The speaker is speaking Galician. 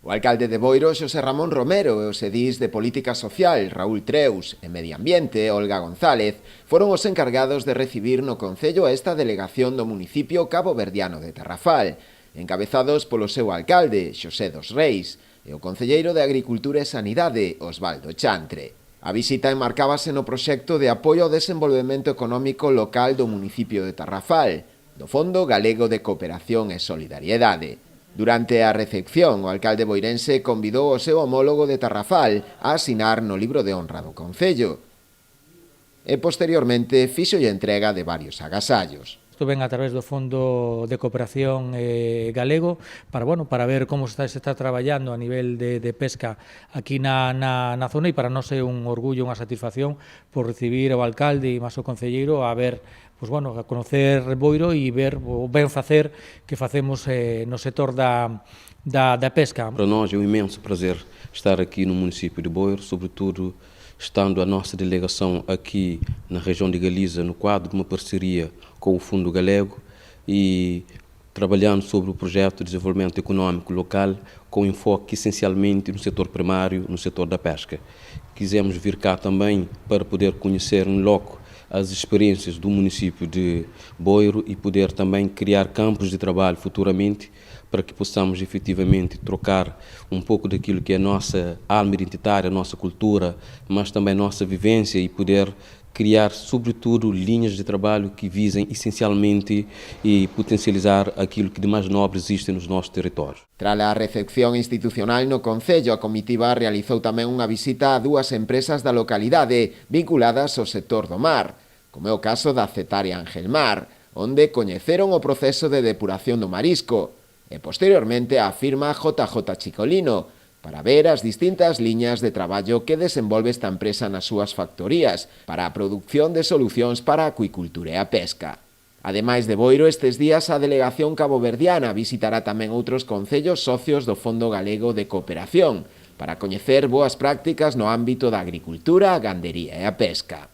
O alcalde de Boiro, Xosé Ramón Romero, e os edís de Política Social, Raúl Treus, e Medio Ambiente, Olga González, foron os encargados de recibir no Concello a esta delegación do municipio caboverdiano de Tarrafal, encabezados polo seu alcalde, Xosé dos Reis, e o concelleiro de Agricultura e Sanidade, Osvaldo Chantre. A visita enmarcábase no proxecto de apoio ao desenvolvemento económico local do municipio de Tarrafal, do Fondo Galego de Cooperación e Solidariedade. Durante a recepción, o alcalde boirense convidou o seu homólogo de Tarrafal a asinar no libro de honra do Concello e, posteriormente, fíxolle entrega de varios agasallos. Isto ven a través do Fondo de Cooperación Galego para ver como se está traballando a nivel de pesca aquí na zona, e para nós é un orgullo, unha satisfacción por recibir ao alcalde e máis o concelleiro a ver, a conocer Boiro e ver o ben facer que facemos no sector da pesca. Para nós é um imenso prazer estar aqui no município de Boiro, sobretudo estando a nossa delegação aqui na região de Galiza, no quadro de uma parceria com o Fundo Galego e trabalhando sobre o projeto de desenvolvimento econômico local com enfoque essencialmente no setor primário, no setor da pesca. Quisemos vir cá também para poder conhecer em loco as experiências do município de Boiro e poder também criar campos de trabalho futuramente para que possamos efetivamente trocar um pouco daquilo que é a nossa alma identitária, a nossa cultura, mas também a nossa vivência e poder criar, sobretudo, linhas de trabalho que visem essencialmente e potencializar aquilo que de mais nobre existe nos nossos territórios. Tras a recepción institucional no Concello, a comitiva realizou tamén unha visita a dúas empresas da localidade vinculadas ao sector do mar, como é o caso da Cetaria Angelmar, onde coñeceron o proceso de depuración do marisco, e posteriormente a firma JJ Chicolino, para ver as distintas liñas de traballo que desenvolve esta empresa nas súas factorías para a produción de solucións para a acuicultura e a pesca. Ademais de Boiro, estes días a delegación caboverdiana visitará tamén outros concellos socios do Fondo Galego de Cooperación para coñecer boas prácticas no ámbito da agricultura, a gandería e a pesca.